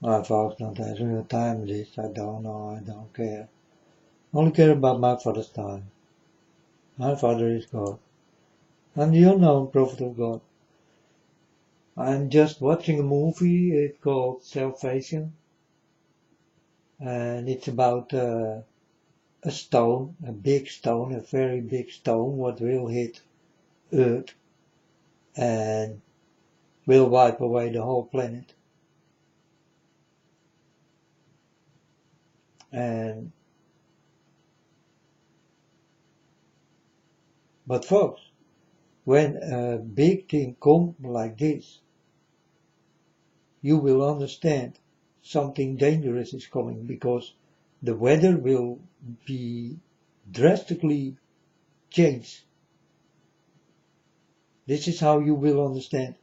My folks don't ask me what time it is. I don't know. I don't care. Only care about my Father's time. My Father is God. I'm the unknown prophet of God. I'm just watching a movie. It's called Salvation. And it's about a stone, a big stone, a very big stone, what will hit Earth and will wipe away the whole planet. And but folks, when a big thing comes like this, you will understand something dangerous is coming because the weather will be drastically changed. This is how you will understand.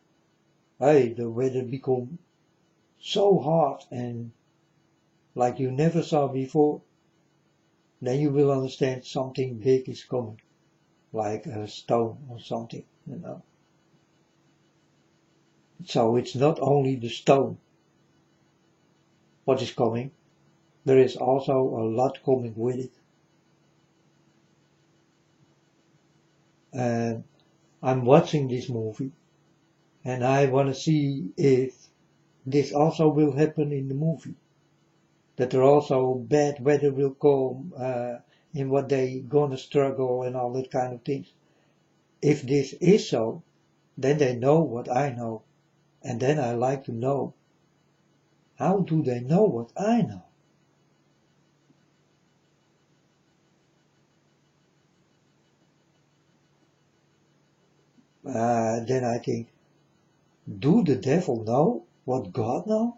Hey, the weather become so hot and like you never saw before. Then you will understand something big is coming, like a stone or something, you know. So it's not only the stone what is coming, there is also a lot coming with it. And I'm watching this movie and I want to see if this also will happen in the movie. That there also bad weather will come in what they gonna struggle and all that kind of things. If this is so, then they know what I know. And then I like to know, how do they know what I know? Then I think, do the devil know what God knows?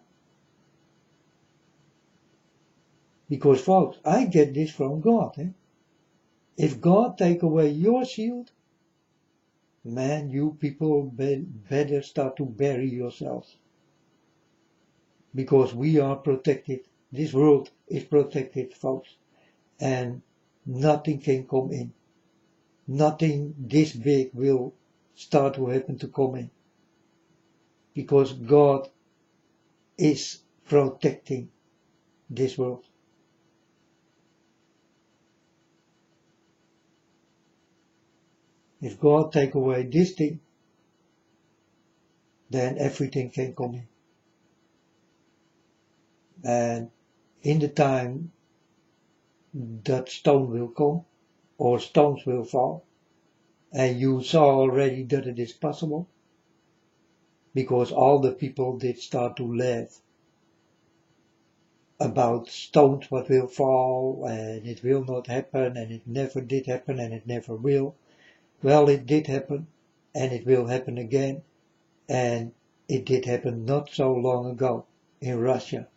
Because folks, I get this from God. If God take away your shield, man, you people better start to bury yourselves. Because we are protected. This world is protected, folks. And nothing can come in. Nothing this big will start to happen to come in. Because God is protecting this world. If God take away this thing, then everything can come in. And in the time that stone will come, or stones will fall, and you saw already that it is possible, because all the people did start to laugh about stones what will fall, and it will not happen, and it never did happen, and it never will. Well, it did happen, and it will happen again, and it did happen not so long ago in Russia.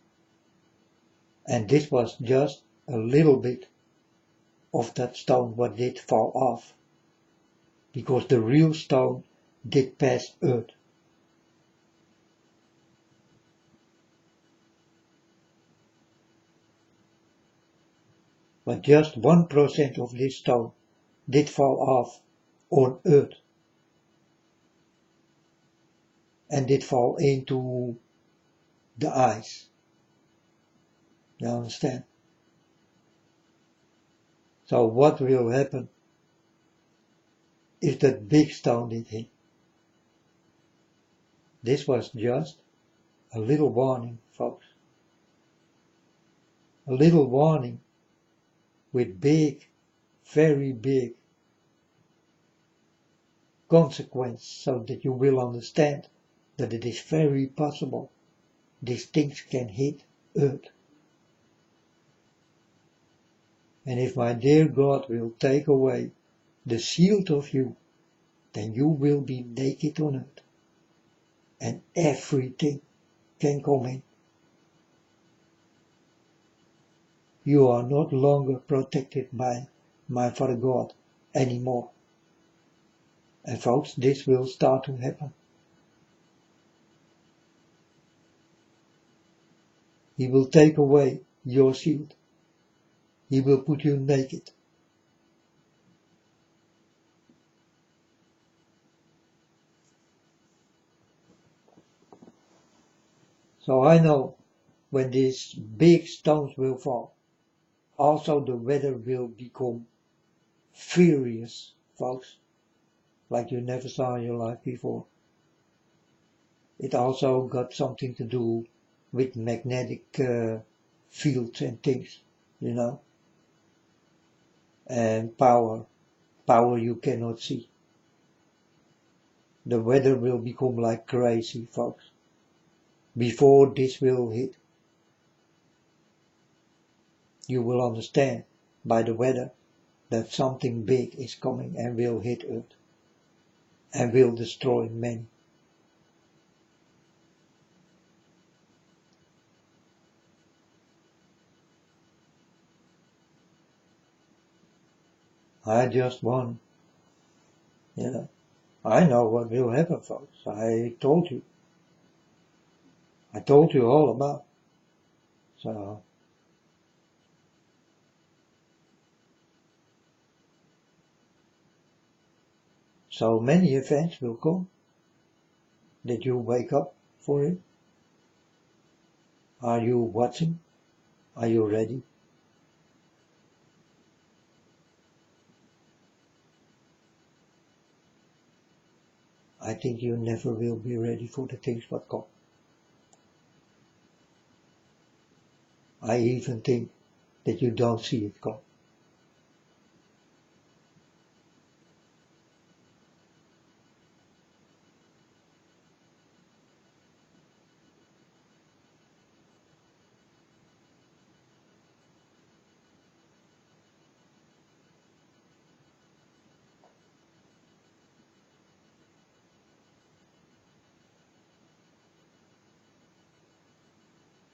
And this was just a little bit of that stone what did fall off, because the real stone did pass Earth. But just 1% of this stone did fall off on Earth and did fall into the ice. You understand? So what will happen if that big stone did hit? This was just a little warning, folks. A little warning with big, very big consequence, so that you will understand that it is very possible these things can hit Earth. And if my dear God will take away the shield of you, then you will be naked on Earth. And everything can come in. You are not longer protected by my Father God anymore. And folks, this will start to happen. He will take away your shield. He will put you naked. So I know when these big stones will fall, also the weather will become furious, folks, like you never saw in your life before. It also got something to do with magnetic fields and things, and power you cannot see. The weather will become like crazy, folks, before this will hit. You will understand by the weather that something big is coming and will hit Earth and will destroy many. I just won, I know what will happen, folks. I told you all about. So many events will come. Did you wake up for it? Are you watching? Are you ready? I think you never will be ready for the things that come. I even think that you don't see it come.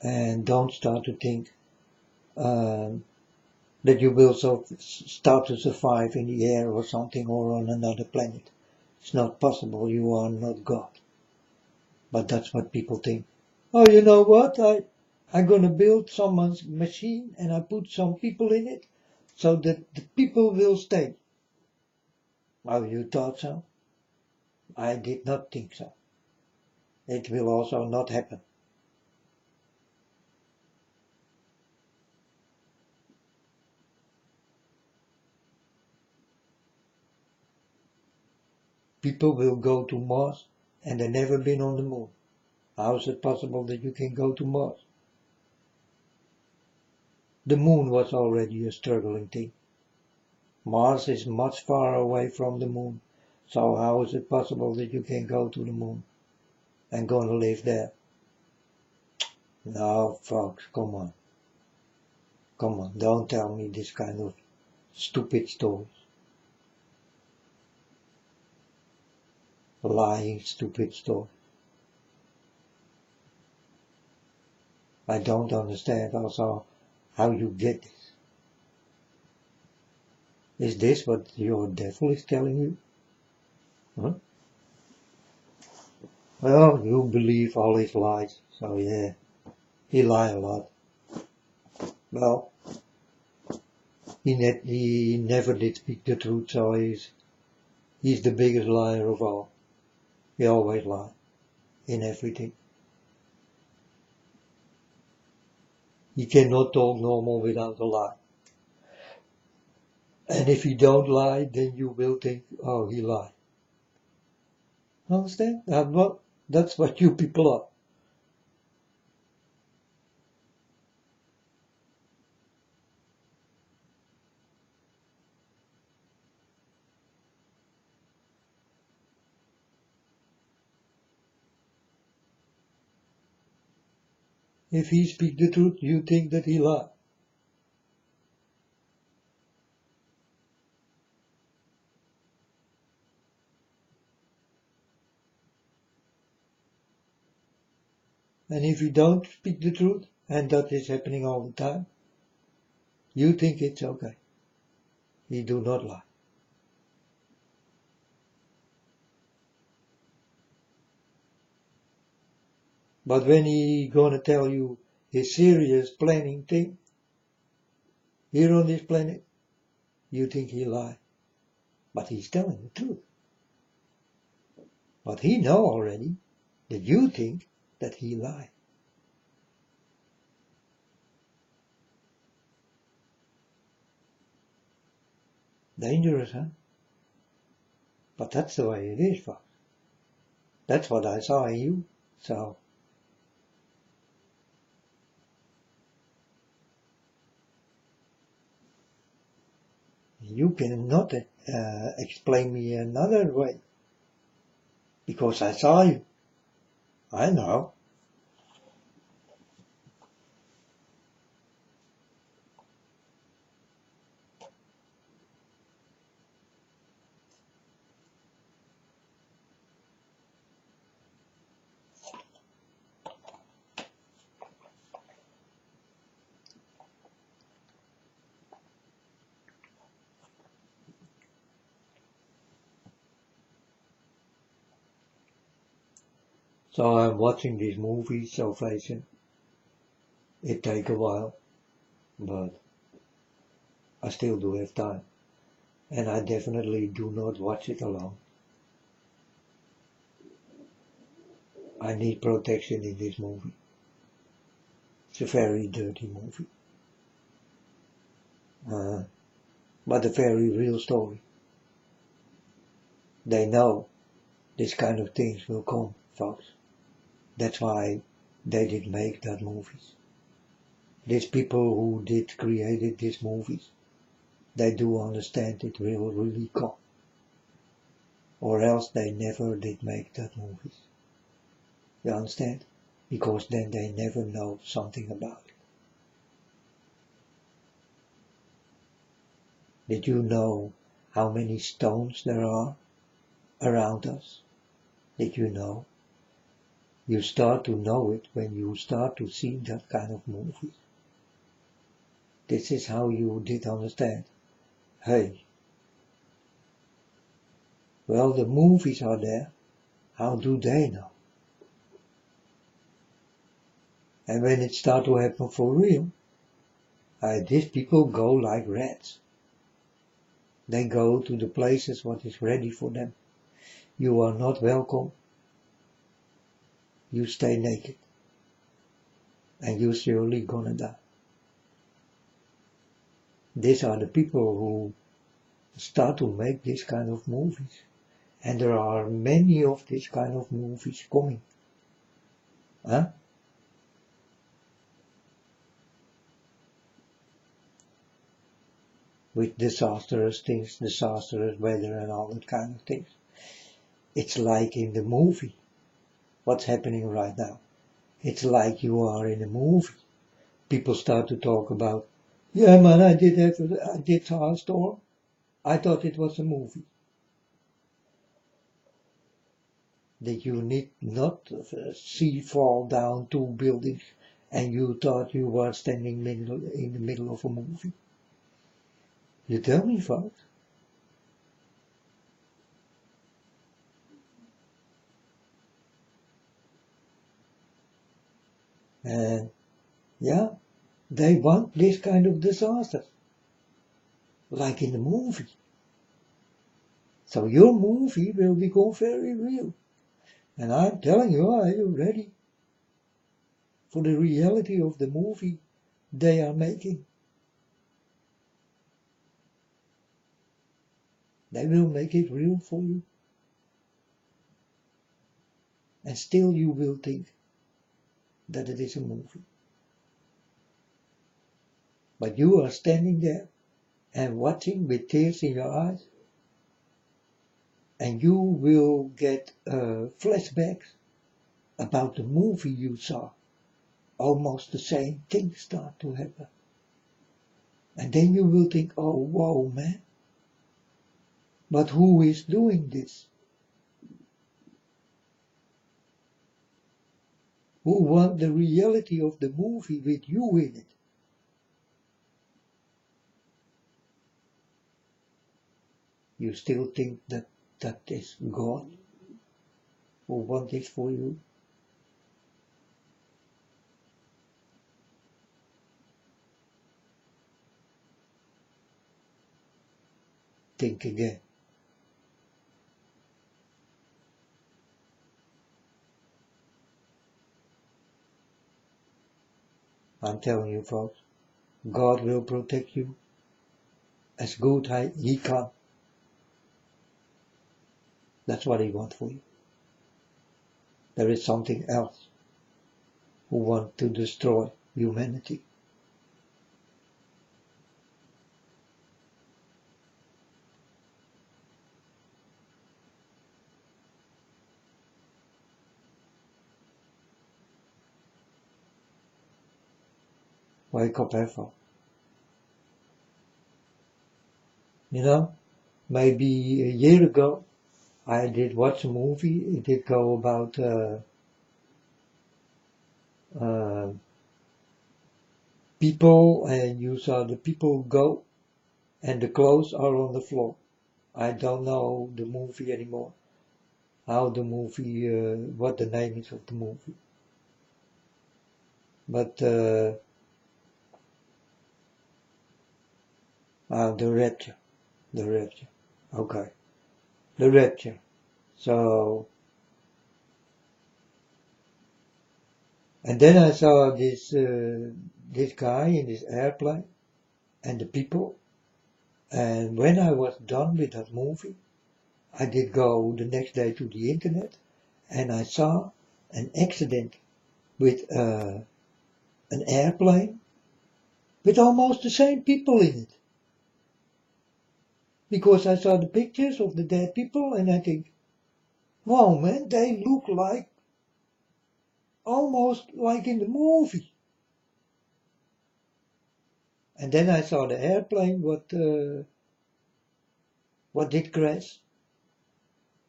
And don't start to think that you will start to survive in the air or something or on another planet. It's not possible. You are not God. But that's what people think. Oh, you know what? I'm gonna build someone's machine and I put some people in it so that the people will stay. Oh, you thought so? I did not think so. It will also not happen. People will go to Mars and they've never been on the moon. How is it possible that you can go to Mars? The moon was already a struggling thing. Mars is much far away from the moon. So how is it possible that you can go to the moon and gonna live there? No, folks, come on. Come on, don't tell me this kind of stupid stories. Lying, stupid stories. I don't understand also how you get this. Is this what your devil is telling you? Huh? Well, you believe all his lies, so yeah, he lies a lot. Well, he never did speak the truth, so he's the biggest liar of all. He always lies in everything. He cannot talk normal without a lie. And if he don't lie, then you will think, oh, he lied. Understand? Well, that's what you people are. If he speak the truth, you think that he lied. And if he don't speak the truth, and that is happening all the time, you think it's okay. He do not lie. But when he gonna tell you his serious planning thing, here on this planet, you think he lie. But he's telling the truth. But he know already that you think that he lie. Dangerous, huh? But that's the way it is, folks. That's what I saw in you. So, you cannot explain me another way. Because I saw you. I know. So I'm watching this movie, Salvation. It takes a while, but I still do have time. And I definitely do not watch it alone. I need protection in this movie. It's a very dirty movie. But a very real story. They know this kind of things will come, folks. That's why they did make that movies. These people who did created these movies, they do understand it will really come. Or else they never did make that movies. You understand? Because then they never know something about it. Did you know how many stones there are around us? Did you know? You start to know it when you start to see that kind of movies. This is how you did understand. Hey, well, the movies are there. How do they know? And when it start to happen for real, these people go like rats. They go to the places what is ready for them. You are not welcome. You stay naked. And you're surely gonna die. These are the people who start to make this kind of movies. And there are many of these kind of movies coming. Huh? With disastrous things, disastrous weather and all that kind of things. It's like in the movie. What's happening right now? It's like you are in a movie. People start to talk about, yeah man, I did saw a storm. I thought it was a movie. That you need not see fall down 2 buildings and you thought you were standing in the middle of a movie. You tell me, folks. And yeah, they want this kind of disaster, like in the movie. So your movie will become very real. And I'm telling you, are you ready for the reality of the movie they are making? They will make it real for you. And still you will think that it is a movie. But you are standing there and watching with tears in your eyes. And you will get flashbacks about the movie you saw. Almost the same things start to happen. And then you will think, oh wow man. But who is doing this? Who want the reality of the movie with you in it? You still think that that is God who wants this for you? Think again. I'm telling you folks, God will protect you as good as he can. That's what he wants for you. There is something else who wants to destroy humanity. Wake up, Eva. You know, maybe a year ago, I did watch a movie. It did go about people, and you saw the people go, and the clothes are on the floor. I don't know the movie anymore. How the movie, what the name is of the movie. But the rapture, okay, the rapture. So, and then I saw this guy in this airplane and the people. And when I was done with that movie, I did go the next day to the internet, and I saw an accident with an airplane with almost the same people in it. Because I saw the pictures of the dead people, and I think, wow man, they look like, almost like in the movie. And then I saw the airplane what did crash.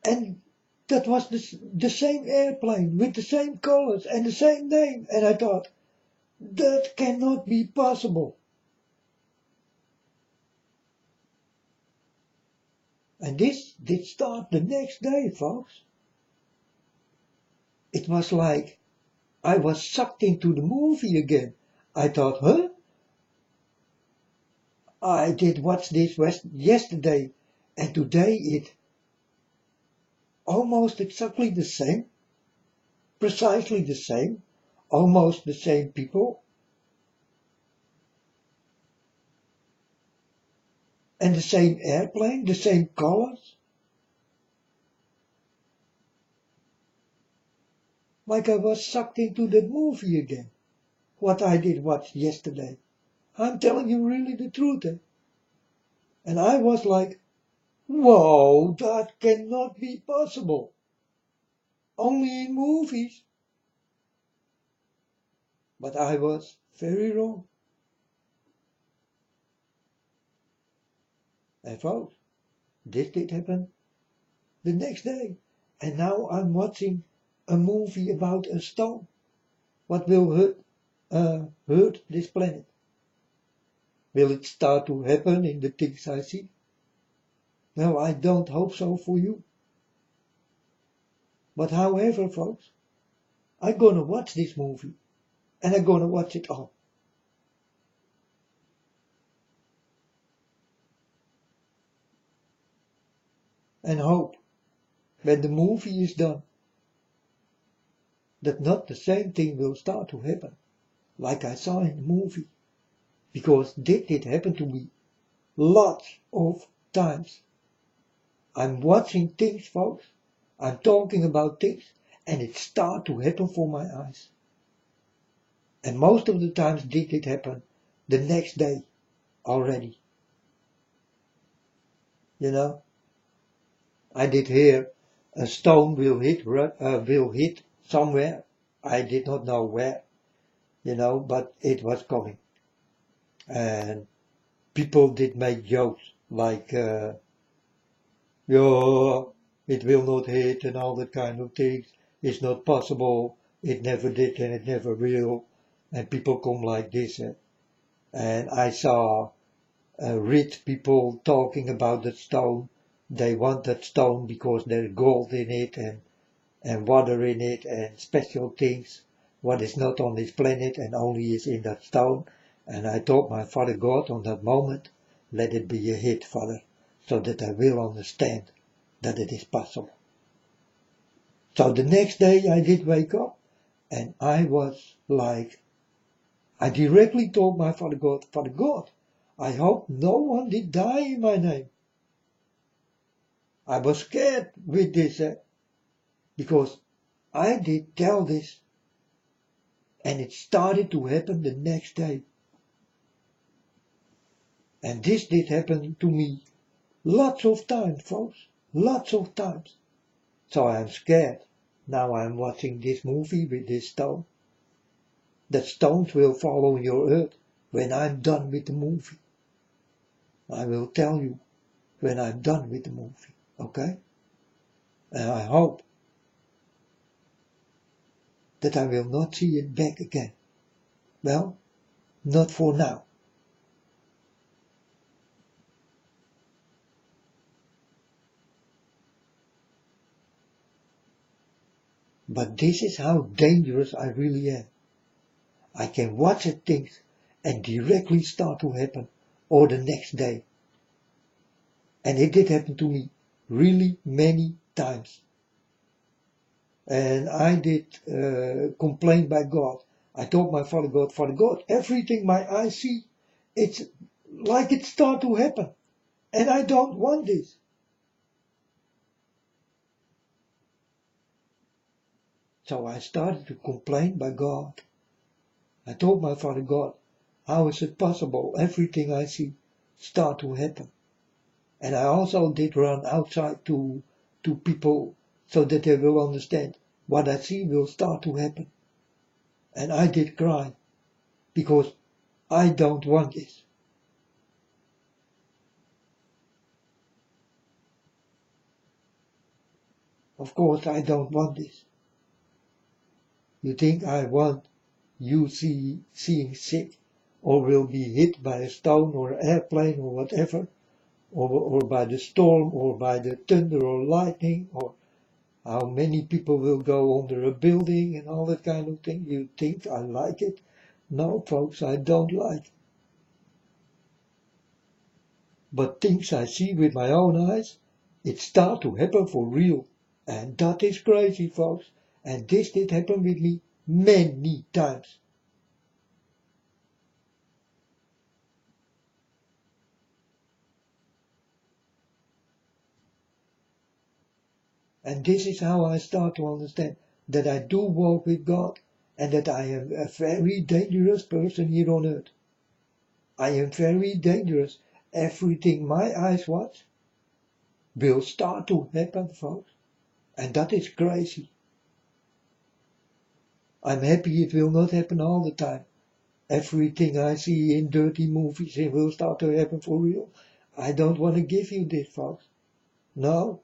And that was the same airplane with the same colors and the same name. And I thought, that cannot be possible. And this did start the next day, folks. It was like I was sucked into the movie again. I thought, huh? I did watch this yesterday, and today it almost exactly the same, precisely the same, almost the same people, and the same airplane, the same colors. Like I was sucked into that movie again. What I did watch yesterday. I'm telling you really the truth. Eh? And I was like, whoa, that cannot be possible. Only in movies. But I was very wrong. And folks, this did happen the next day. And now I'm watching a movie about a stone. What will hurt this planet? Will it start to happen in the things I see? Well, I don't hope so for you. But however, folks, I'm gonna watch this movie. And I'm gonna watch it all. And hope, when the movie is done, that not the same thing will start to happen, like I saw in the movie. Because this did happen to me lots of times. I'm watching things, folks. I'm talking about things, and it start to happen for my eyes. And most of the times this did happen the next day already. You know, I did hear a stone will hit somewhere. I did not know where, you know, but it was coming. And people did make jokes like, yeah, it will not hit and all that kind of things. It's not possible. It never did and it never will. And people come like this. And I saw rich people talking about that stone. They want that stone because there's gold in it and water in it and special things. What is not on this planet and only is in that stone. And I told my Father God on that moment, let it be a hit, Father, so that I will understand that it is possible. So the next day I did wake up and I was like, I directly told my Father God, I hope no one did die in my name. I was scared with this, because I did tell this, and it started to happen the next day. And this did happen to me lots of times, folks, lots of times. So I'm scared. Now I'm watching this movie with this stone. That stones will fall on your earth when I'm done with the movie. I will tell you when I'm done with the movie, okay? And I hope that I will not see it back again. Well, not for now. But this is how dangerous I really am. I can watch at things and directly start to happen, or the next day. And it did happen to me really many times. And I did complain by God. I told my Father God, everything my eyes see, it's like it start to happen. And I don't want this. So I started to complain by God. I told my Father God, how is it possible everything I see start to happen? And I also did run outside to people so that they will understand what I see will start to happen. And I did cry because I don't want this. Of course I don't want this. You think I want you seeing sick, or will be hit by a stone or airplane or whatever, or by the storm or by the thunder or lightning, or how many people will go under a building and all that kind of thing. You think I like it? No, folks, I don't like it. But things I see with my own eyes, it start to happen for real. And that is crazy, folks. And this did happen with me many times. And this is how I start to understand that I do walk with God and that I am a very dangerous person here on earth. I am very dangerous. Everything my eyes watch will start to happen, folks. And that is crazy. I'm happy it will not happen all the time. Everything I see in dirty movies, it will start to happen for real. I don't want to give you this, folks. No.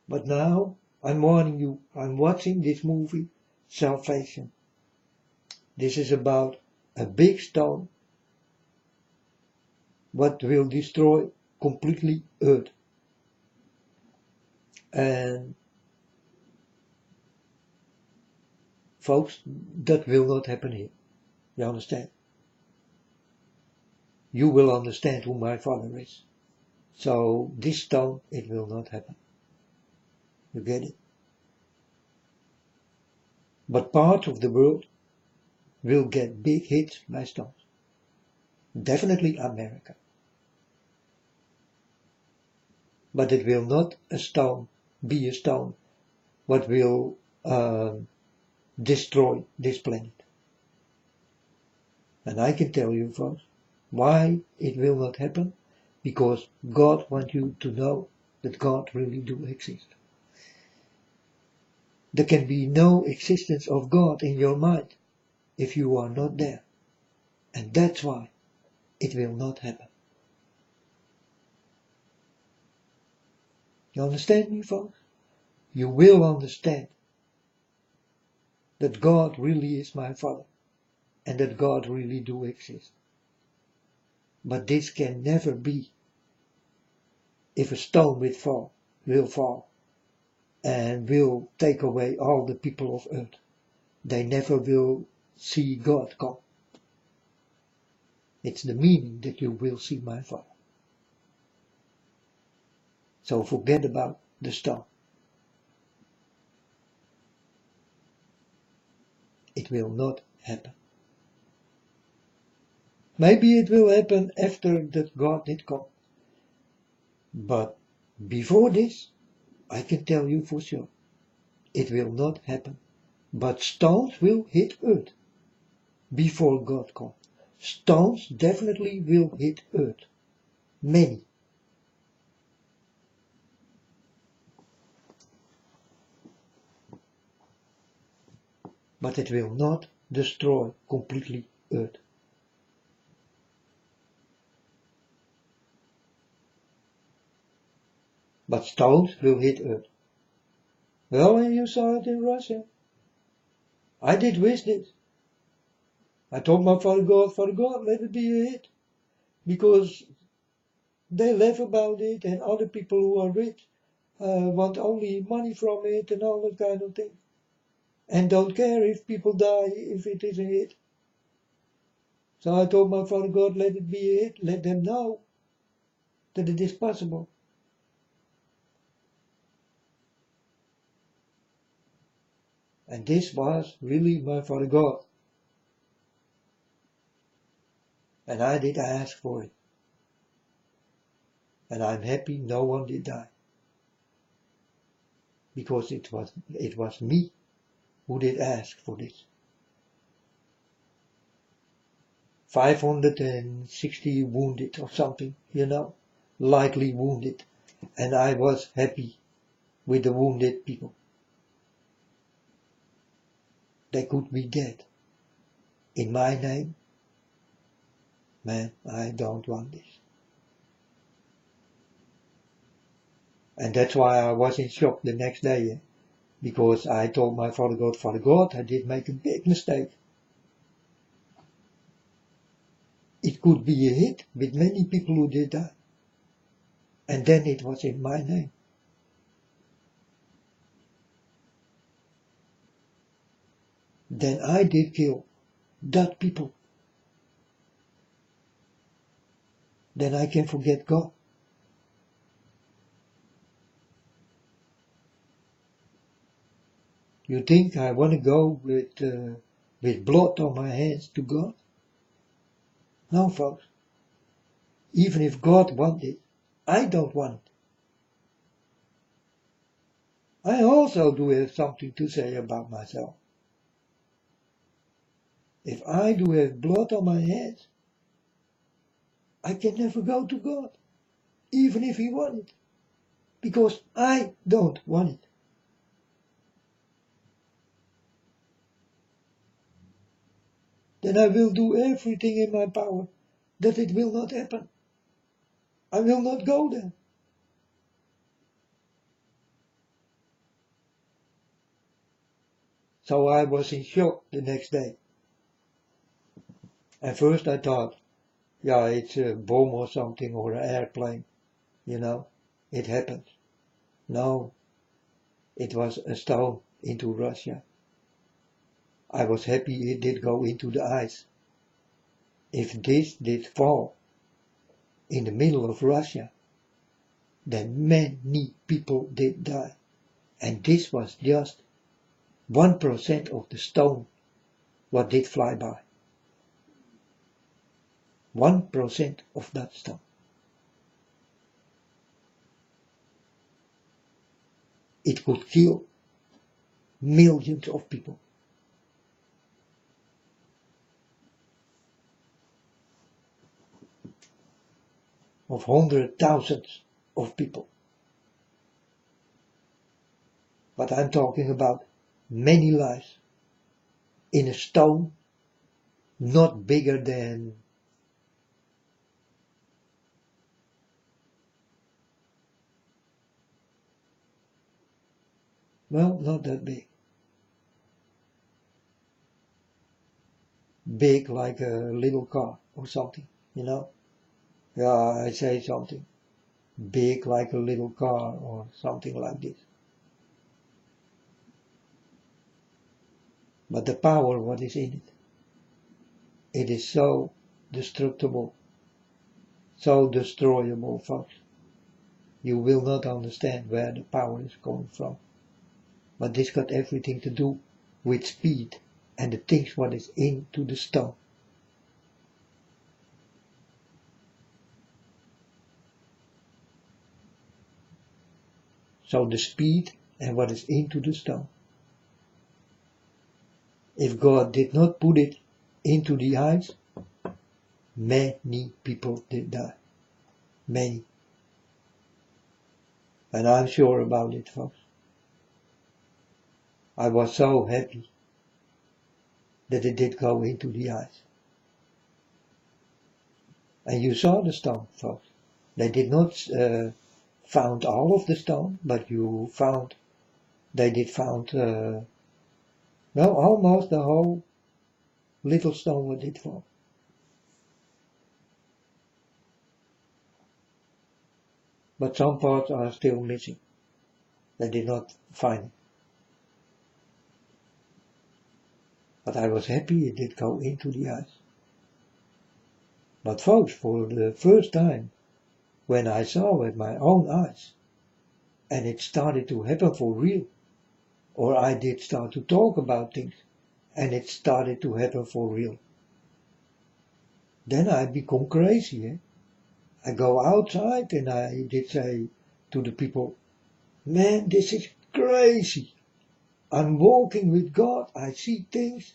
But now, I'm warning you, I'm watching this movie, Salvation. This is about a big stone what will destroy completely earth. And folks, that will not happen here. You understand? You will understand who my Father is. So this stone, it will not happen. You get it? But part of the world will get big hits by stones. Definitely America. But it will not be a stone what will destroy this planet. And I can tell you, folks, why it will not happen. Because God wants you to know that God really do exist. There can be no existence of God in your mind if you are not there. And that's why it will not happen. You understand me, folks? You will understand that God really is my Father and that God really do exist. But this can never be if a stone will fall and will take away all the people of earth. They never will see God come. It's the meaning that you will see my Father. So forget about the stone. it will not happen. Maybe it will happen after that God did come. But before this, I can tell you for sure, it will not happen. But stones will hit earth before God comes. Stones definitely will hit earth. Many. But it will not destroy completely earth. But stones will hit earth. Well, and you saw it in Russia. I did wish this. I told my Father God, let it be a hit. Because they laugh about it, and other people who are rich want only money from it and all that kind of thing. And don't care if people die if it is a hit. So I told my Father God, let it be a hit. Let them know that it is possible. And this was really my Father God. And I did ask for it. And I'm happy no one did die. Because it was me who did ask for this. 560 wounded or something, lightly wounded. And I was happy with the wounded people. They could be dead. In my name, man, I don't want this. And that's why I was in shock the next day, because I told my Father God, I did make a big mistake. It could be a hit with many people who did die. And then it was in my name. Then I did kill that people. Then I can forget God. You think I want to go with blood on my hands to God? No, folks. Even if God wanted it, I don't want it. I also do have something to say about myself. If I do have blood on my hands, I can never go to God, even if He wanted, because I don't want it. Then I will do everything in my power that it will not happen. I will not go there. So I was in shock the next day. At first I thought, yeah, it's a bomb or something or an airplane, it happens. No, it was a stone into Russia. I was happy it did go into the ice. If this did fall in the middle of Russia, then many people did die. And this was just 1% of the stone what did fly by. 1% of that stone. It could kill millions of people. Of hundreds, thousands of people. But I'm talking about many lives in a stone not bigger than not that big. Big like a little car or something, Yeah, I say something. Big like a little car or something like this. But the power, what is in it? It is so destructible, so destroyable, folks. You will not understand where the power is coming from. But this got everything to do with speed and the things what is into the stone. So the speed and what is into the stone. If God did not put it into the ice, many people did die. Many. And I'm sure about it, folks. I was so happy that it did go into the ice. And you saw the stone, folks. They did not found all of the stone, but they did found, almost the whole little stone what did fall. But some parts are still missing. They did not find it. But I was happy it did go into the ice. But folks, for the first time, when I saw with my own eyes, and it started to happen for real, or I did start to talk about things, and it started to happen for real, then I become crazy. I go outside and I did say to the people, man, this is crazy. I'm walking with God, I see things,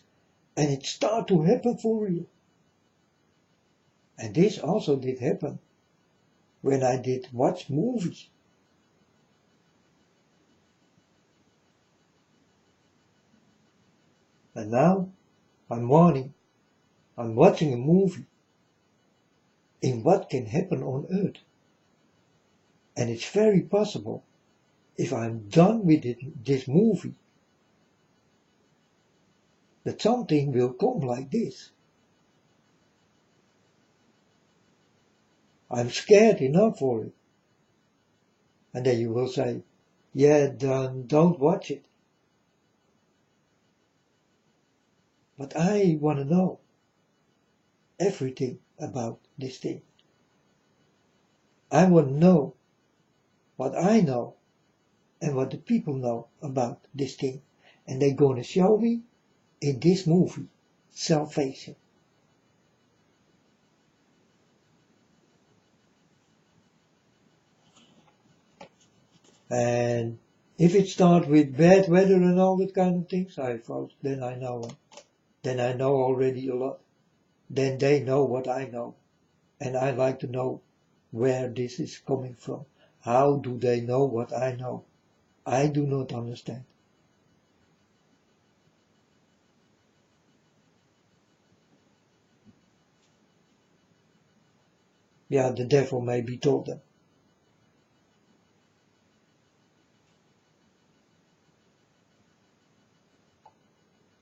and it start to happen for real. And this also did happen when I did watch movies. And now I'm watching a movie in what can happen on earth. And it's very possible, if I'm done with this movie, that something will come like this. I'm scared enough for it. And then you will say, yeah, then don't watch it. But I want to know everything about this thing. I want to know what I know and what the people know about this thing. And they're going to show me in this movie, salvation. And if it starts with bad weather and all that kind of things, then I know it. Then I know already a lot. Then they know what I know. And I like to know where this is coming from. How do they know what I know? I do not understand. Yeah, the devil maybe told them.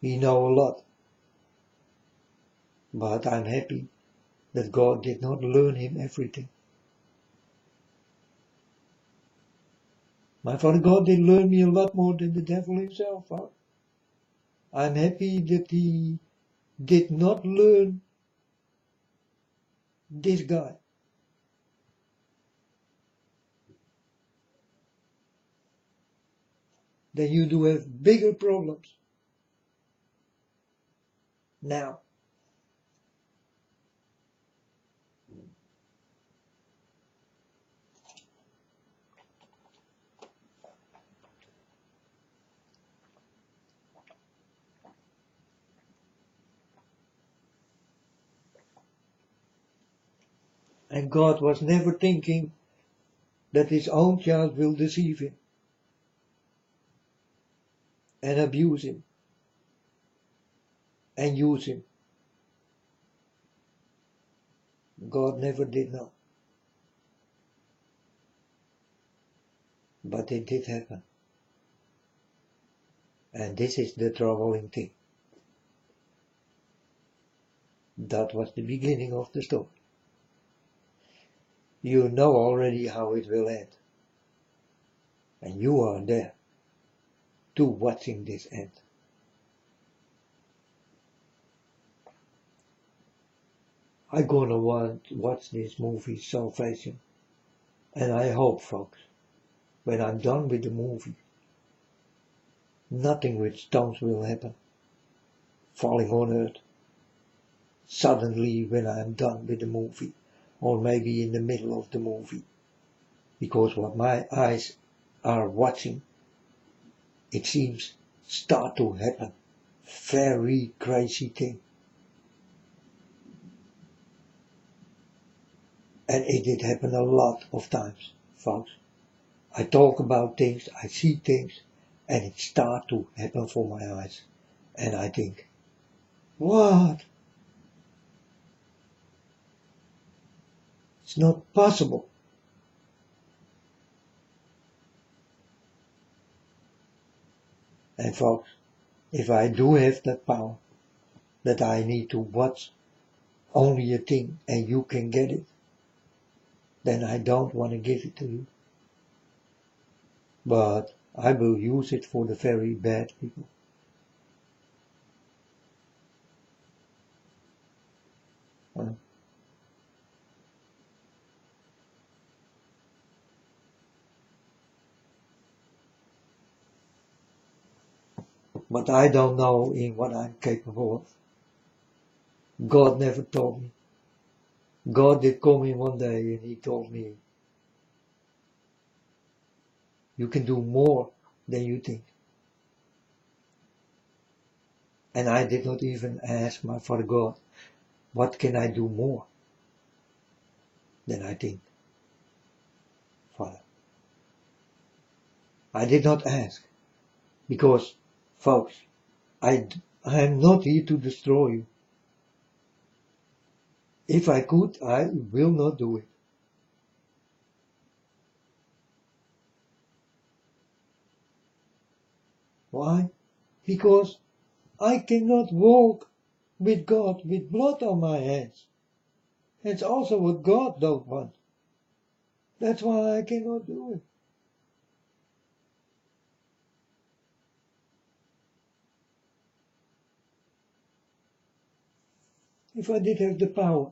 He know a lot. But I'm happy that God did not learn him everything. My Father God did learn me a lot more than the devil himself. Huh? I'm happy that he did not learn this guy. Then you do have bigger problems. Now. And God was never thinking that his own child will deceive him and abuse him and use him. God never did know. But it did happen. And this is the troubling thing. That was the beginning of the story. You know already how it will end. And you are there, too, watching this end. I'm gonna watch this movie, Salvation. And I hope, folks, when I'm done with the movie, nothing with stones will happen. falling on earth suddenly when I'm done with the movie, or maybe in the middle of the movie, because what my eyes are watching, it seems, start to happen. Very crazy thing. And it did happen a lot of times, folks. I talk about things, I see things, and it start to happen for my eyes. And I think, what? It's not possible. And folks, if I do have that power, that I need to watch only a thing and you can get it, then I don't want to give it to you. But I will use it for the very bad people. But I don't know in what I'm capable of. God never told me. God did call me one day and he told me, you can do more than you think. And I did not even ask my Father God, what can I do more than I think, Father? I did not ask, because, folks, I am not here to destroy you. If I could, I will not do it. Why? Because I cannot walk with God with blood on my hands. It's also what God don't want. That's why I cannot do it. If I did have the power.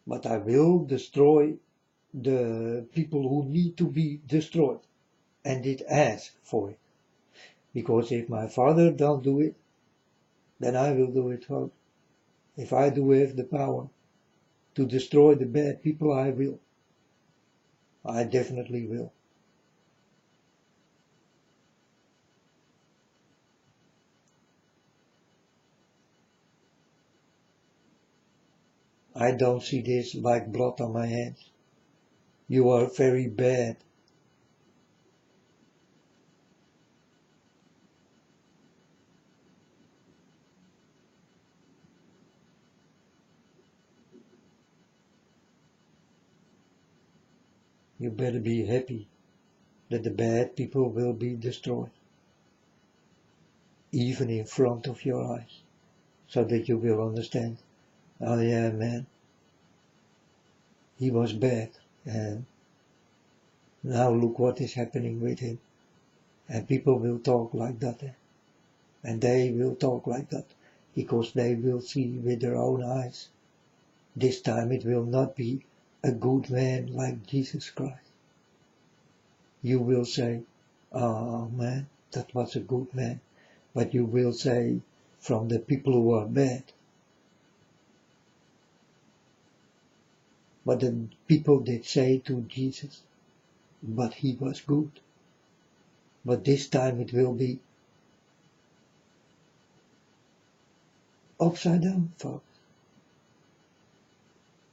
But I will destroy the people who need to be destroyed. And did ask for it. Because if my Father don't do it, then I will do it, folks. If I do have the power to destroy the bad people, I will. I definitely will. I don't see this like blood on my hands. You are very bad. You better be happy that the bad people will be destroyed, even in front of your eyes, so that you will understand, oh yeah, man, he was bad, and now look what is happening with him. And people will talk like that, and they will talk like that, because they will see with their own eyes. This time it will not be a good man like Jesus Christ. You will say, oh man, that was a good man. But you will say, from the people who are bad. But the people did say to Jesus, but he was good. But this time it will be upside down, folks.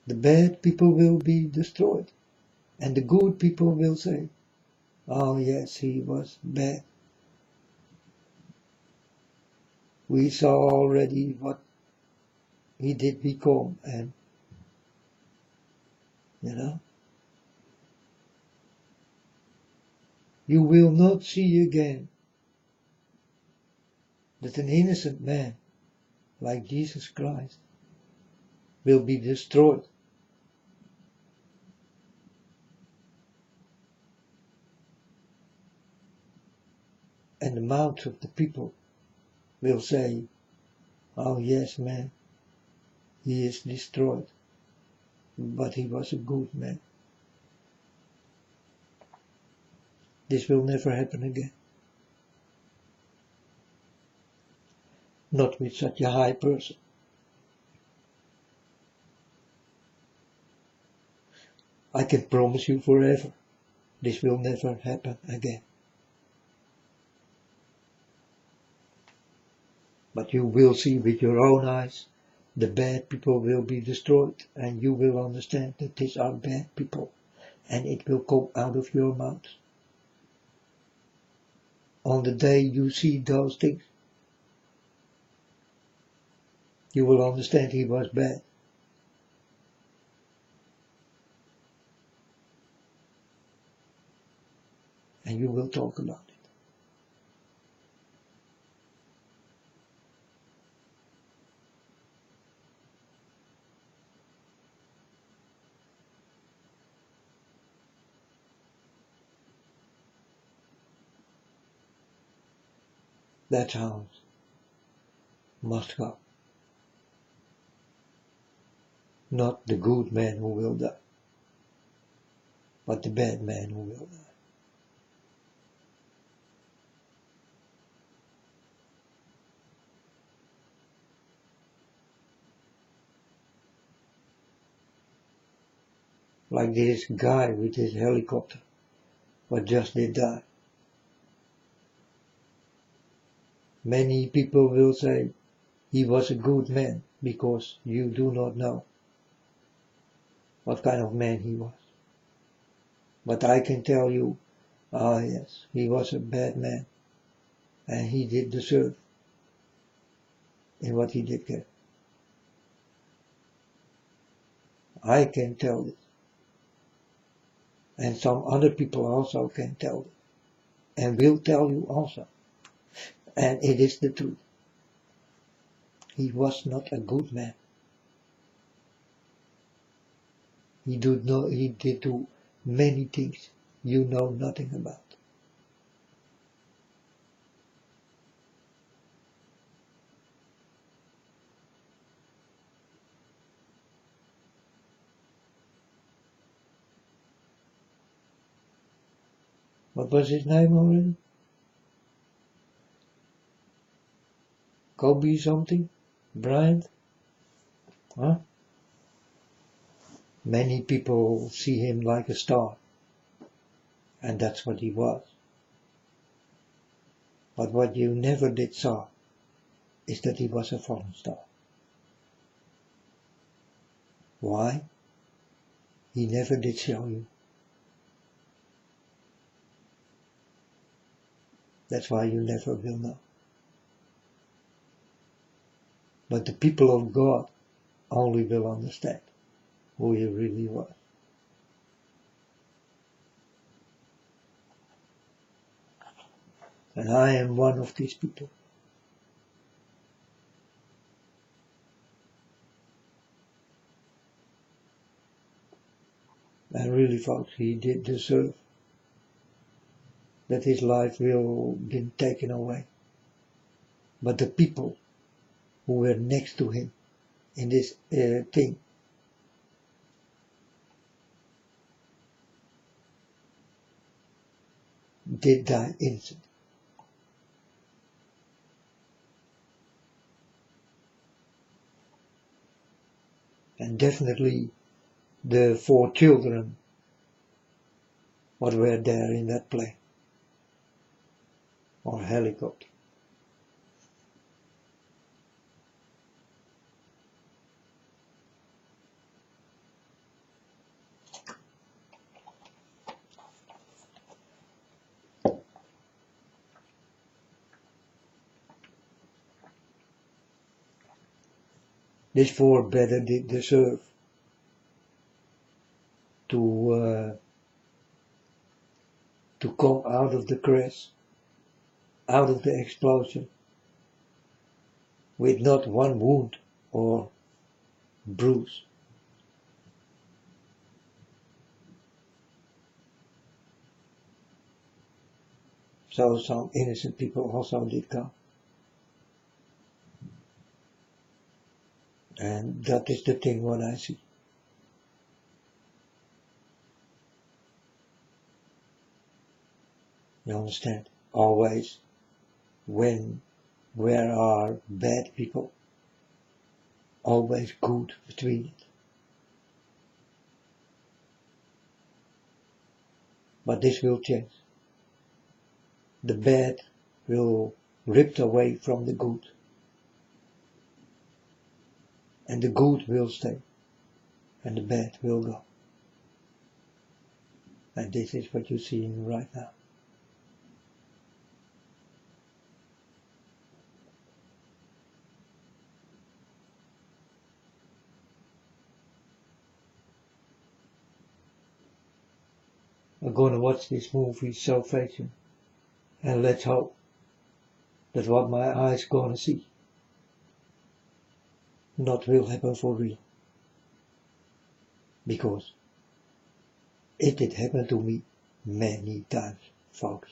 The bad people will be destroyed. And the good people will say, oh yes, he was bad. We saw already what he did become, and you will not see again that an innocent man like Jesus Christ will be destroyed. And the mouths of the people will say, oh yes, man, he is destroyed, but he was a good man. This will never happen again. not with such a high person. I can promise you forever, this will never happen again. But you will see with your own eyes, the bad people will be destroyed, and you will understand that these are bad people, and it will come out of your mouth. On the day you see those things, you will understand he was bad. And you will talk about it. That's how it must go. Not the good man who will die, but the bad man who will die. Like this guy with his helicopter, what just did die. Many people will say he was a good man, because you do not know what kind of man he was. But I can tell you, yes, he was a bad man, and he did deserve in what he did get. I can tell it. And some other people also can tell it, and will tell you also. And it is the truth. He was not a good man. He did do many things you know nothing about. What was his name already? Kobe something? Bryant? Huh? Many people see him like a star, and that's what he was. But what you never did saw is that he was a fallen star. Why? He never did show you. That's why you never will know. But the people of God only will understand who he really was. And I am one of these people. And really, folks, he did deserve that his life will be taken away. But the people who were next to him in this thing, did die innocent. And definitely the 4 children what were there in that plane or helicopter. These 4 better did deserve to come out of the crash, out of the explosion, with not one wound or bruise. So some innocent people also did come. And that is the thing what I see. You understand? Always when where are bad people, always good between it. But this will change. The bad will ripped away from the good, and the good will stay, and the bad will go. And this is what you're seeing right now. I'm gonna watch this movie Salvation, and let's hope that what my eyes gonna see not will happen for real. Because it did happen to me many times, folks.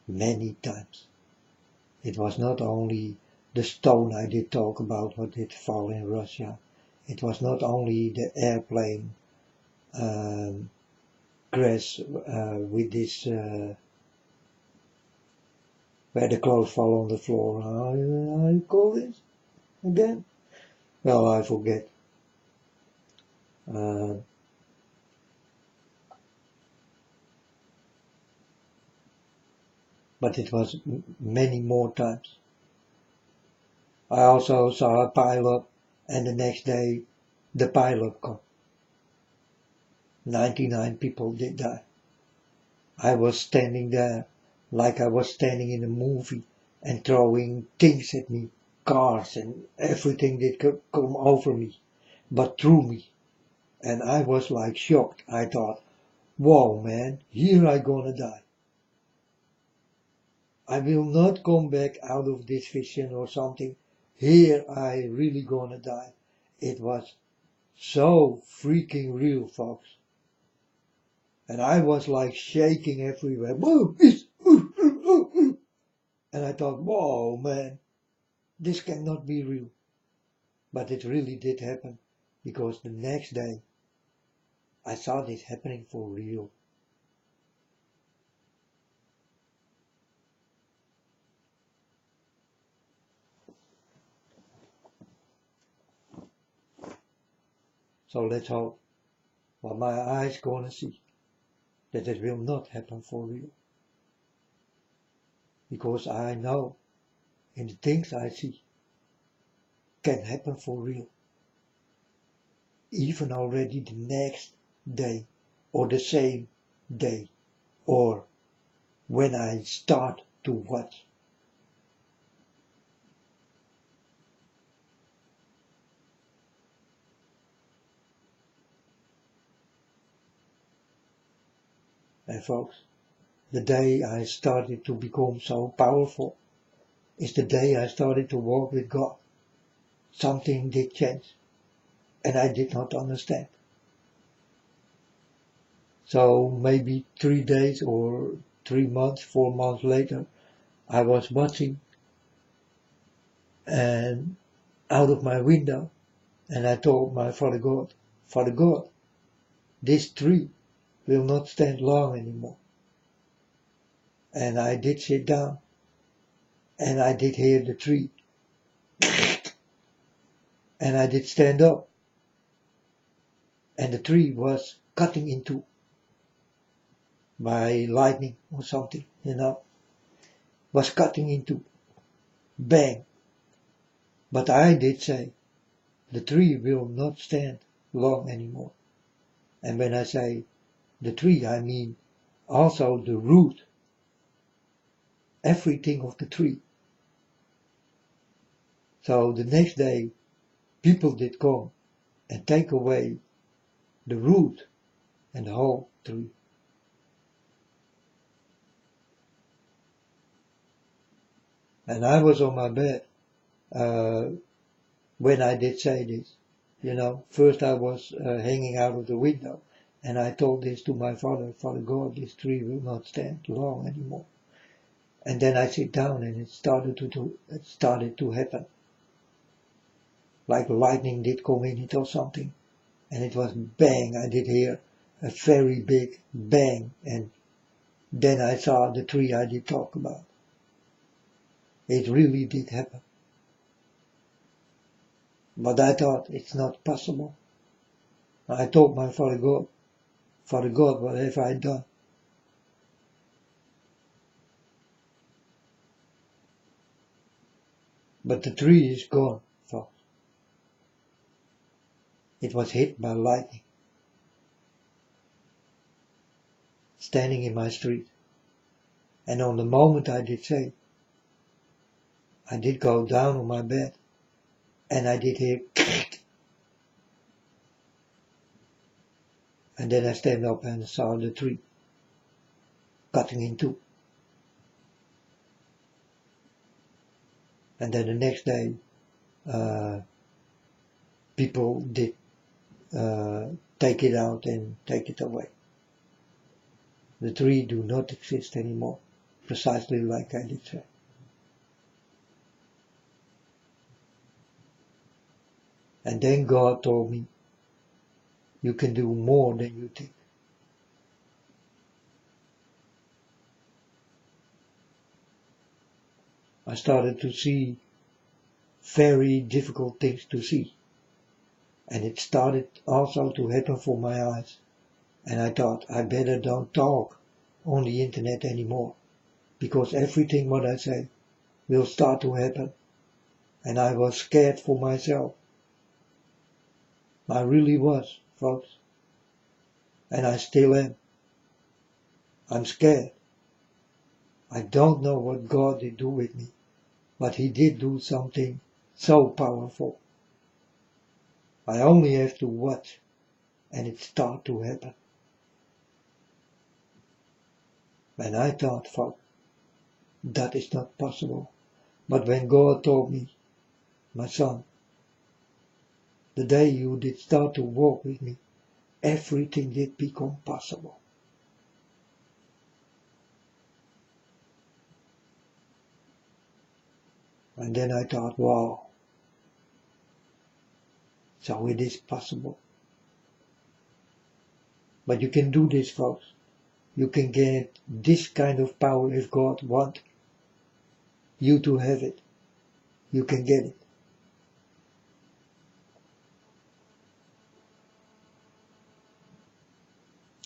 Many times. It was not only the stone I did talk about what did fall in Russia. It was not only the airplane crash with this where the clothes fall on the floor. How you call this again? Well, I forget. But it was many more times. I also saw a pilot, and the next day the pilot come. 99 people did die. I was standing there like I was standing in a movie and throwing things at me, cars and everything that could come over me, but through me. And I was like shocked. I thought, whoa man, here I gonna die. I will not come back out of this vision or something. Here I really gonna die. It was so freaking real, folks. And I was like shaking everywhere. And I thought, whoa man, this cannot be real. But it really did happen, because the next day I saw this happening for real. So let's hope what my eyes gonna see, that it will not happen for real. Because I know in the things I see can happen for real. Even already the next day, or the same day, or when I start to watch. And folks, the day I started to become so powerful is the day I started to walk with God. Something did change, and I did not understand. So maybe 3 days or 3 months, 4 months later, I was watching and out of my window, and I told my Father God, this tree will not stand long anymore. And I did sit down, and I did hear the tree, and I did stand up, and the tree was cutting into by lightning or something, was cutting into, bang. But I did say, the tree will not stand long anymore. And when I say the tree, I mean also the root, everything of the tree. So the next day, people did come and take away the root and the whole tree. And I was on my bed when I did say this. First I was hanging out of the window, and I told this to my Father God, this tree will not stand long anymore. And then I sit down, and it started to happen. Like lightning did come in it or something, and it was bang. I did hear a very big bang, and then I saw the tree I did talk about. It really did happen. But I thought it's not possible. I told my Father God, what have I done? But the tree is gone, folks. It was hit by lightning, standing in my street. And on the moment I did say, I did go down on my bed, and I did hear and then I stand up and saw the tree cutting in two. And then the next day, people did take it out and take it away. The tree do not exist anymore, precisely like I did say. And then God told me, you can do more than you think. I started to see very difficult things to see. And it started also to happen for my eyes. And I thought, I better don't talk on the internet anymore, because everything what I say will start to happen. And I was scared for myself. I really was, folks. And I still am. I'm scared. I don't know what God did do with me, but He did do something so powerful. I only have to watch, and it start to happen. And I thought, folks, that is not possible. But when God told me, my son, the day you did start to walk with me, everything did become possible. And then I thought, wow, so it is possible. But you can do this, folks. You can get this kind of power if God wants you to have it. You can get it.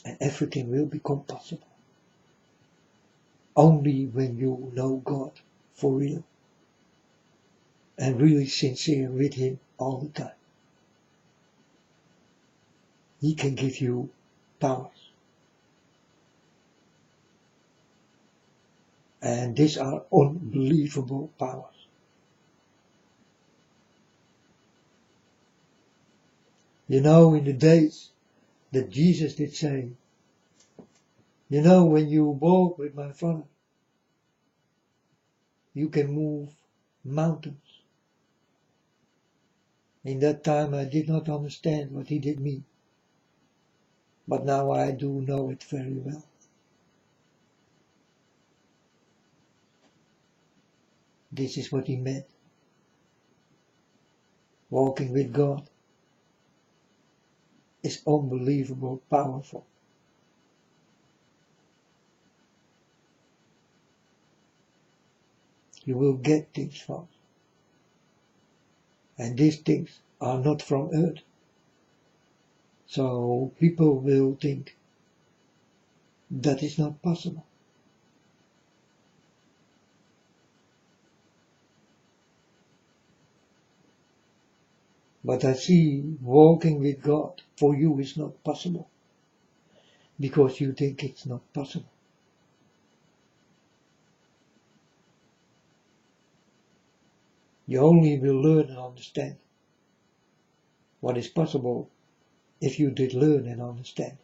And everything will become possible. Only when you know God for real. And really sincere with Him all the time. He can give you powers. And these are unbelievable powers. You know, in the days that Jesus did say, you know, when you walk with my Father, you can move mountains. In that time I did not understand what He did mean. But now I do know it very well. This is what He meant. Walking with God is unbelievable powerful. You will get things from. And these things are not from earth. So people will think that is not possible. But I see walking with God for you is not possible. Because you think it's not possible. You only will learn and understand what is possible if you did learn and understand.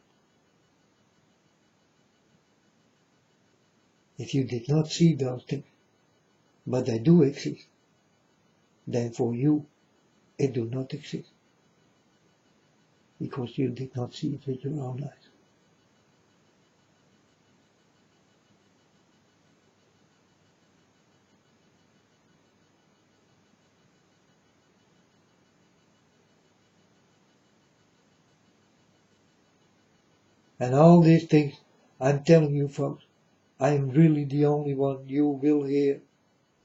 If you did not see those things, but they do exist, then for you it do not exist. Because you did not see it with your own eyes. And all these things, I'm telling you folks, I am really the only one you will hear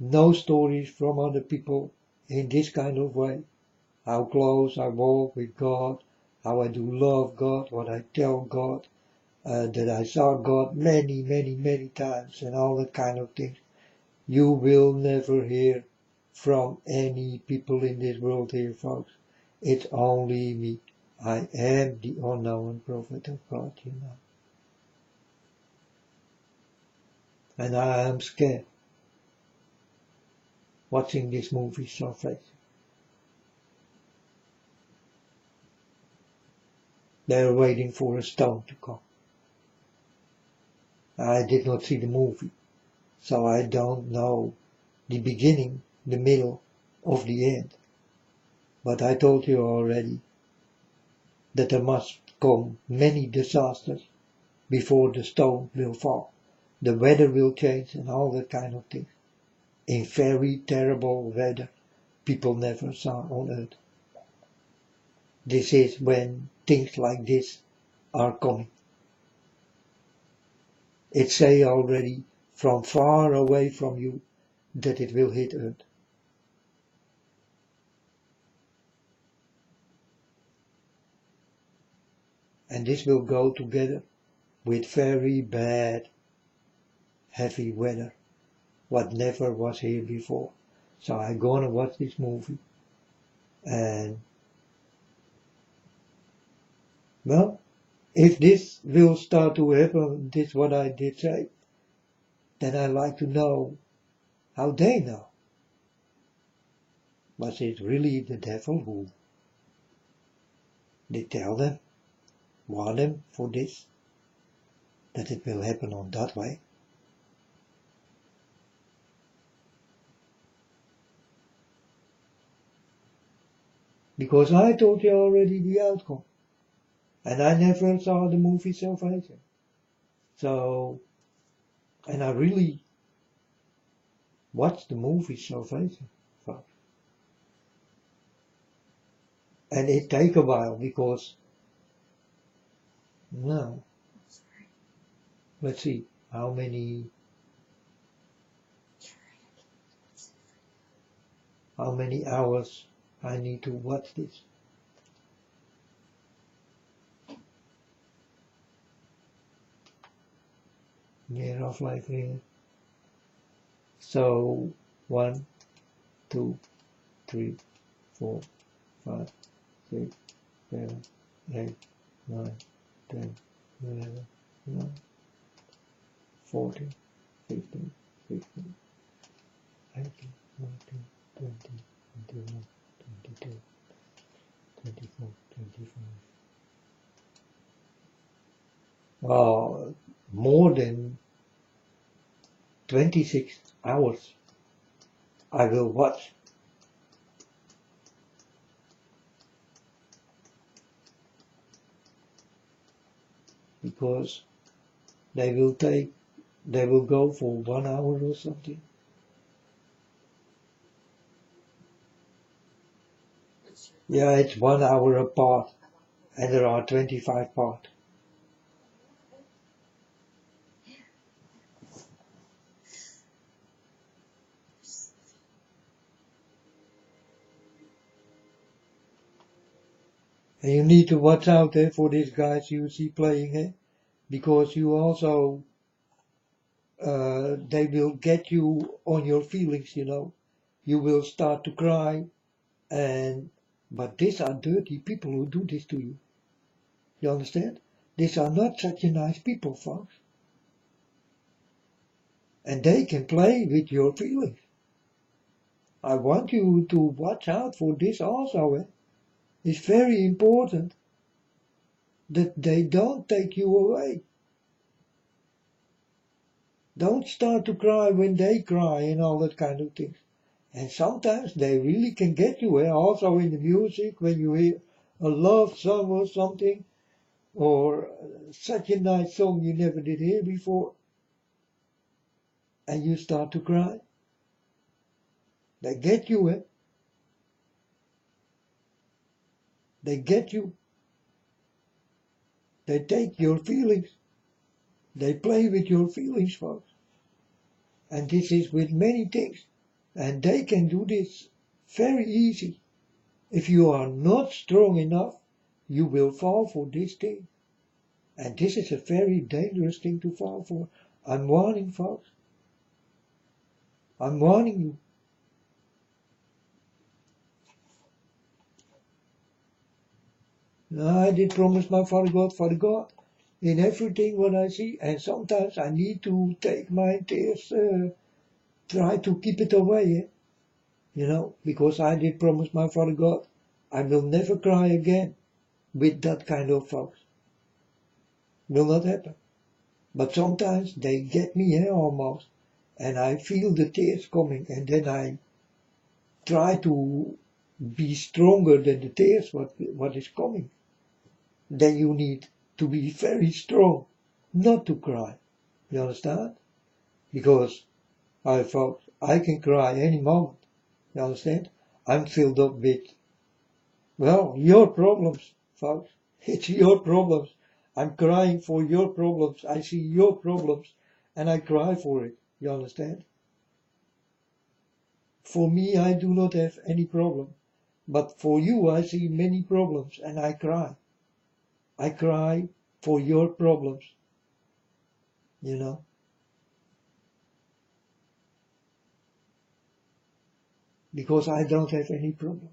no stories from other people in this kind of way. How close I walk with God, how I do love God, what I tell God, that I saw God many, many, many times and all that kind of things. You will never hear from any people in this world here, folks. It's only me. I am the unknown prophet of God, you know. And I am scared watching this movie so fast. They're waiting for a stone to come. I did not see the movie, so I don't know the beginning, the middle, of the end. But I told you already that there must come many disasters before the stone will fall. The weather will change and all that kind of things. In very terrible weather people never saw on earth. This is when things like this are coming. It say already from far away from you that it will hit earth. And this will go together with very bad, heavy weather, what never was here before. So I'm gonna watch this movie. And, well, if this will start to happen, this what I did say, then I'd like to know how they know. Was it really the devil who did tell them, warn them for this, that it will happen on that way? Because I told you already the outcome. And I never saw the movie Salvation. So, and I really watched the movie Salvation. And it take a while because, now, let's see, how many hours I need to watch this. Meer afleveringen. So, 1, 2, 3, 4, 5, 6, 7, 8, 9, 10, 11, 12, 14, 15, 16, 18, 19, 20, 21, 22, 24, 25. More than 26 hours I will watch. Because they will go for 1 hour or something. Yeah, it's 1 hour apart, and there are 25 parts. And you need to watch out for these guys you see playing, because you also, they will get you on your feelings, you know. You will start to cry, but these are dirty people who do this to you. You understand? These are not such a nice people, folks. And they can play with your feelings. I want you to watch out for this also. It's very important that they don't take you away. Don't start to cry when they cry and all that kind of things. And sometimes they really can get you, also in the music, when you hear a love song or something, or such a nice song you never did hear before, and you start to cry. They get you, They get you. They take your feelings. They play with your feelings, folks. And this is with many things. And they can do this very easy. If you are not strong enough, you will fall for this thing. And this is a very dangerous thing to fall for. I'm warning, folks. I'm warning you. I did promise my Father God, in everything what I see, and sometimes I need to take my tears, try to keep it away, because I did promise my Father God, I will never cry again with that kind of folks. Will not happen. But sometimes they get me here almost, and I feel the tears coming, and then I try to be stronger than the tears what is coming. Then you need to be very strong not to cry. You understand? Because folks, I can cry any moment. You understand? I'm filled up with, well, your problems, folks. It's your problems. I'm crying for your problems. I see your problems and I cry for it. You understand? For me, I do not have any problem. But for you, I see many problems and I cry. I cry for your problems. Because I don't have any problem.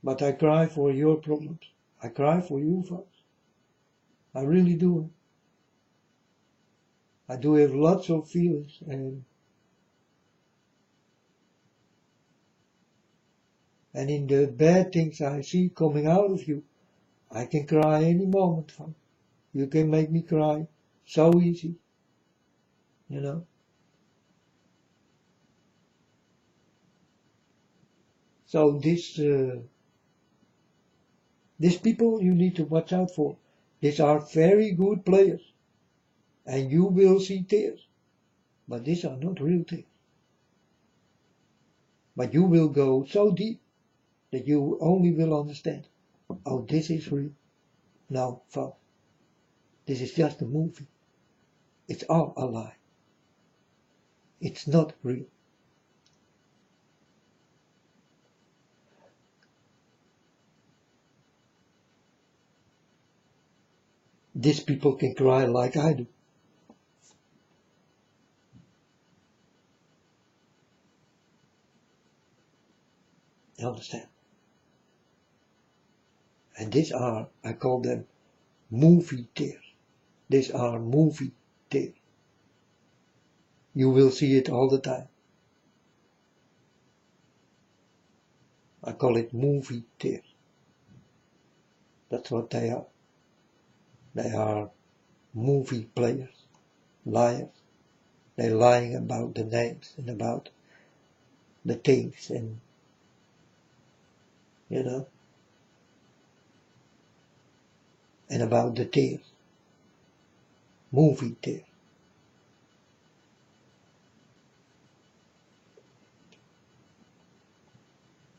But I cry for your problems. I cry for you, folks. I really do. I do have lots of feelings, and in the bad things I see coming out of you, I can cry any moment, folks. You can make me cry so easy, So these people you need to watch out for. These are very good players, and you will see tears, but these are not real tears. But you will go so deep that you only will understand, oh, this is real. No, folks, this is just a movie. It's all a lie. It's not real. These people can cry like I do. You understand? And these are, I call them movie tears. These are movie tears. You will see it all the time. I call it movie tears. That's what they are. They are movie players, liars. They're lying about the names and about the things and, and about the tears. Movie tears.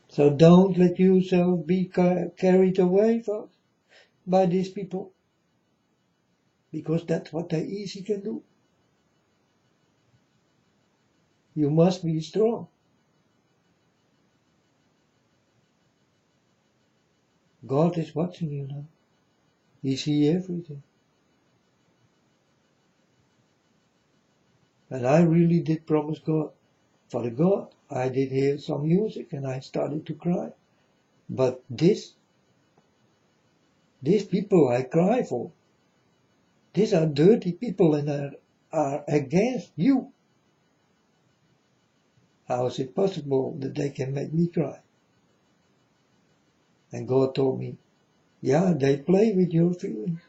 So don't let yourself be carried away, folks, by these people. Because that's what they easy can do. You must be strong. God is watching you now. He sees everything. And I really did promise God. Father God, I did hear some music and I started to cry. But these people I cry for, these are dirty people and are against you. How is it possible that they can make me cry? And God told me, yeah, they play with your feelings.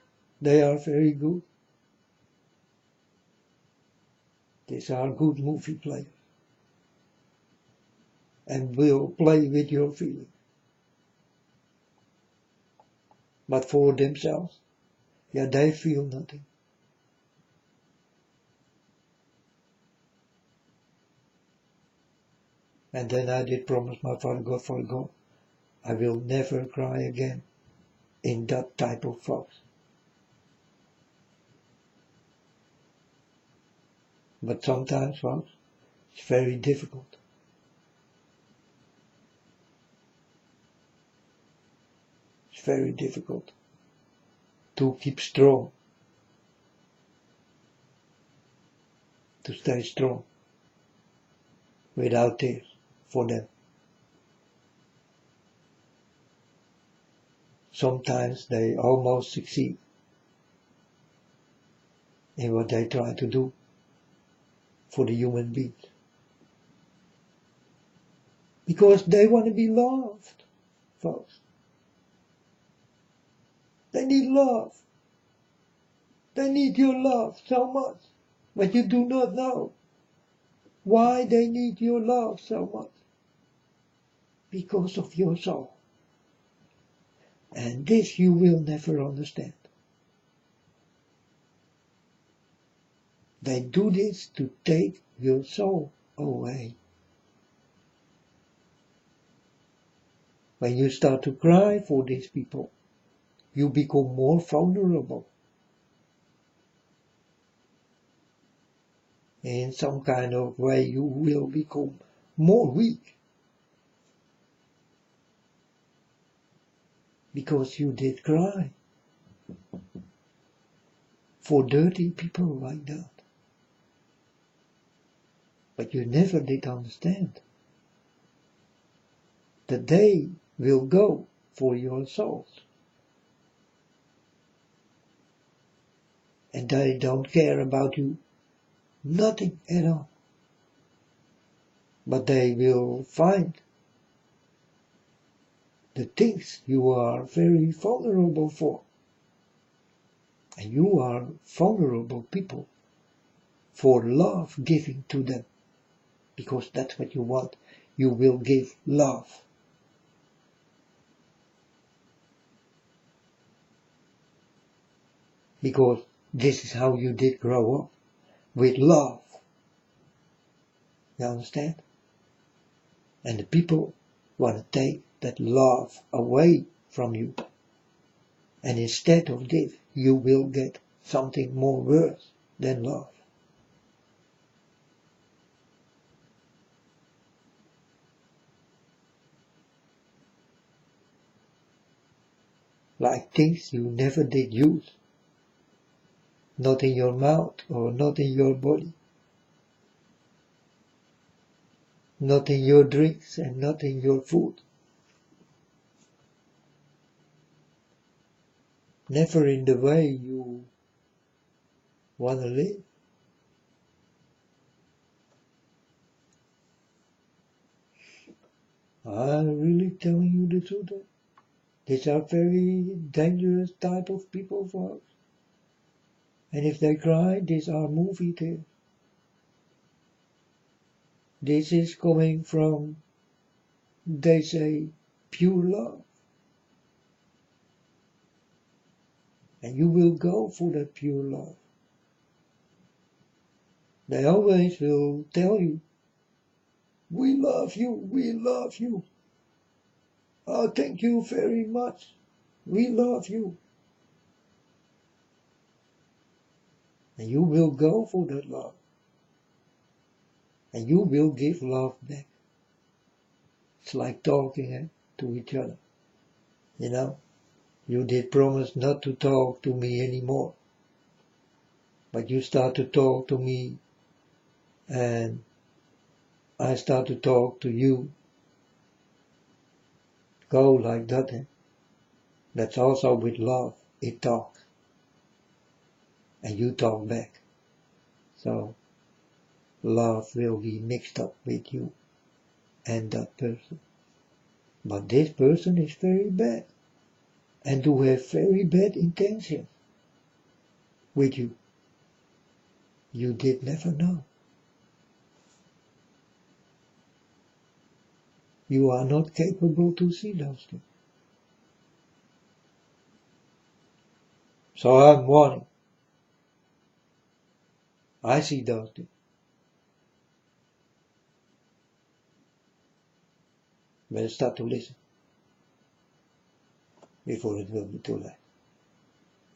They are very good. These are good movie players. And will play with your feelings. But for themselves, yeah, they feel nothing. And then I did promise my Father God, I will never cry again in that type of folks. But sometimes, folks, it's very difficult. It's very difficult to keep strong, to stay strong without tears for them. Sometimes they almost succeed in what they try to do for the human beings. Because they want to be loved, folks. They need love. They need your love so much. But you do not know why they need your love so much. Because of your soul. And this you will never understand. They do this to take your soul away. When you start to cry for these people, you become more vulnerable. In some kind of way you will become more weak. Because you did cry for dirty people like that. But you never did understand that they will go for your souls. And they don't care about you, nothing at all. But they will find the things you are very vulnerable for. And you are vulnerable people for love giving to them. Because that's what you want. You will give love. Because this is how you did grow up. With love. You understand? And the people want to take that love away from you. And instead of this, you will get something more worse than love. Like things you never did use. Not in your mouth or not in your body. Not in your drinks and not in your food. Never in the way you want to live. I'm really telling you the truth. These are very dangerous type of people, folks. And if they cry, these are movie tears. This is coming from, they say, pure love. And you will go for that pure love. They always will tell you, we love you, we love you. Oh, thank you very much. We love you. And you will go for that love. And you will give love back. It's like talking to each other. You know, you did promise not to talk to me anymore. But you start to talk to me and I start to talk to you. Go like that. That's also with love. It talks. And you talk back. So love will be mixed up with you and that person. But this person is very bad. And do have very bad intentions with you. You did never know. You are not capable to see those things. So I'm warning. I see those things. Better start to listen before it will be too late.